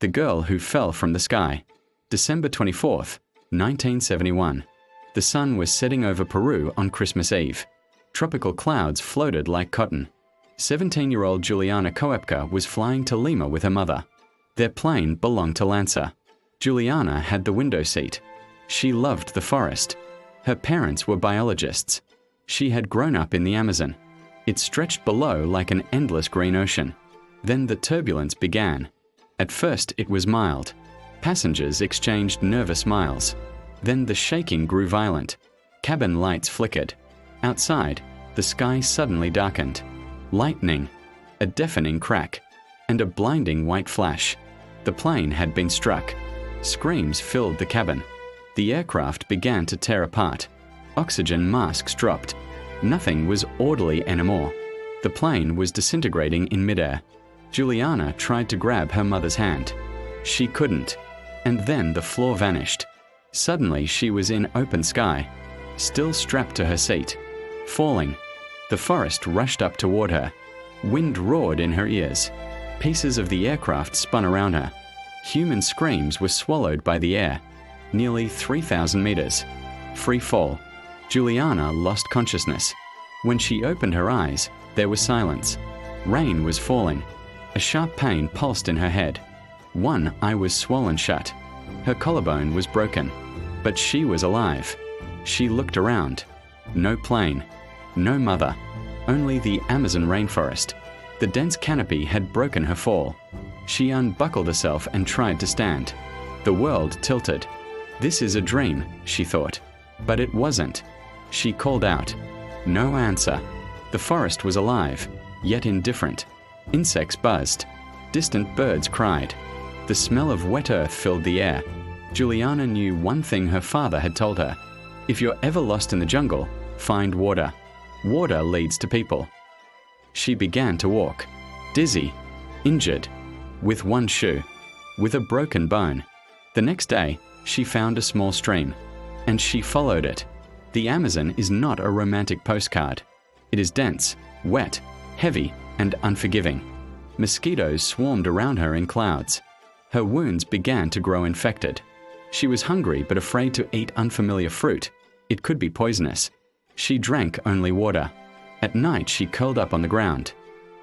The Girl Who Fell from the Sky. December 24th, 1971. The sun was setting over Peru on Christmas Eve. Tropical clouds floated like cotton. 17-year-old Juliana Koepka was flying to Lima with her mother. Their plane belonged to Lancer. Juliana had the window seat. She loved the forest. Her parents were biologists. She had grown up in the Amazon. It stretched below like an endless green ocean. Then the turbulence began. At first it was mild. Passengers exchanged nervous smiles. Then the shaking grew violent. Cabin lights flickered. Outside, the sky suddenly darkened. Lightning, a deafening crack, and a blinding white flash. The plane had been struck. Screams filled the cabin. The aircraft began to tear apart. Oxygen masks dropped. Nothing was orderly anymore. The plane was disintegrating in midair. Juliana tried to grab her mother's hand. She couldn't. And then the floor vanished. Suddenly she was in open sky, still strapped to her seat. Falling. The forest rushed up toward her. Wind roared in her ears. Pieces of the aircraft spun around her. Human screams were swallowed by the air. Nearly 3,000 meters. Free fall. Juliana lost consciousness. When she opened her eyes, there was silence. Rain was falling. A sharp pain pulsed in her head. One eye was swollen shut. Her collarbone was broken. But she was alive. She looked around. No plane. No mother. Only the Amazon rainforest. The dense canopy had broken her fall. She unbuckled herself and tried to stand. The world tilted. This is a dream, she thought. But it wasn't. She called out. No answer. The forest was alive, yet indifferent. Insects buzzed. Distant birds cried. The smell of wet earth filled the air. Juliana knew one thing her father had told her. If you're ever lost in the jungle, find water. Water leads to people. She began to walk. Dizzy. Injured. With one shoe. With a broken bone. The next day, she found a small stream. And she followed it. The Amazon is not a romantic postcard. It is dense, wet, heavy, and unforgiving. Mosquitoes swarmed around her in clouds. Her wounds began to grow infected. She was hungry but afraid to eat unfamiliar fruit. It could be poisonous. She drank only water. At night she curled up on the ground.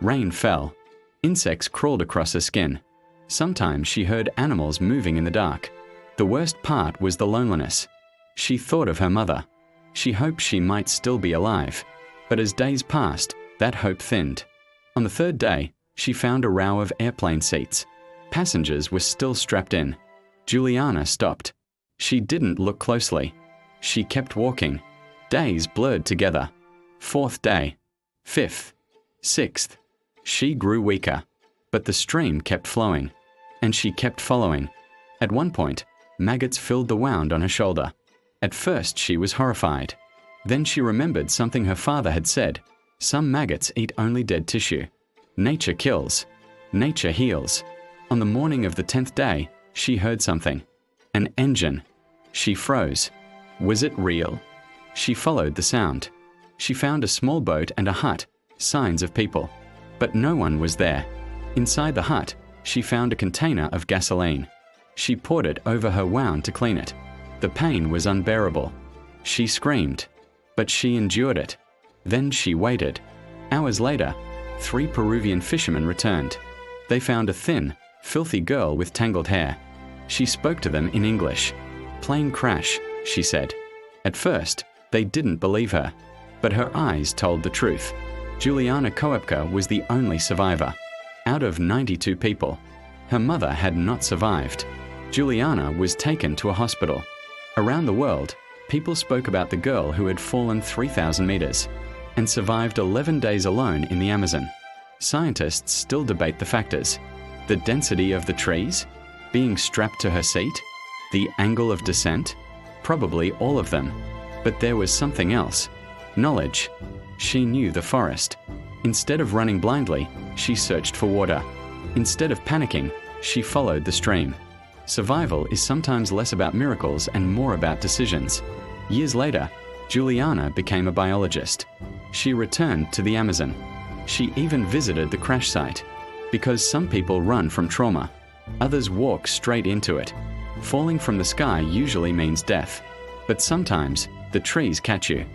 Rain fell. Insects crawled across her skin. Sometimes she heard animals moving in the dark. The worst part was the loneliness. She thought of her mother. She hoped she might still be alive. But as days passed, that hope thinned. On the third day, she found a row of airplane seats. Passengers were still strapped in. Juliana stopped. She didn't look closely. She kept walking. Days blurred together. Fourth day. Fifth. Sixth. She grew weaker. But the stream kept flowing. And she kept following. At one point, maggots filled the wound on her shoulder. At first she was horrified. Then she remembered something her father had said. Some maggots eat only dead tissue. Nature kills. Nature heals. On the morning of the 10th day, she heard something. An engine. She froze. Was it real? She followed the sound. She found a small boat and a hut, signs of people. But no one was there. Inside the hut, she found a container of gasoline. She poured it over her wound to clean it. The pain was unbearable. She screamed. But she endured it. Then she waited. Hours later, 3 Peruvian fishermen returned. They found a thin, filthy girl with tangled hair. She spoke to them in English. Plane crash, she said. At first, they didn't believe her. But her eyes told the truth. Juliana Koepka was the only survivor. Out of 92 people, her mother had not survived. Juliana was taken to a hospital. Around the world, people spoke about the girl who had fallen 3,000 meters and survived 11 days alone in the Amazon. Scientists still debate the factors. The density of the trees? Being strapped to her seat? The angle of descent? Probably all of them. But there was something else. Knowledge. She knew the forest. Instead of running blindly, she searched for water. Instead of panicking, she followed the stream. Survival is sometimes less about miracles and more about decisions. Years later, Juliana became a biologist. She returned to the Amazon. She even visited the crash site. Because some people run from trauma. Others walk straight into it. Falling from the sky usually means death. But sometimes the trees catch you.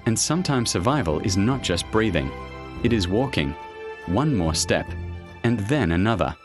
And sometimes survival is not just breathing. It is walking. One more step, and then another.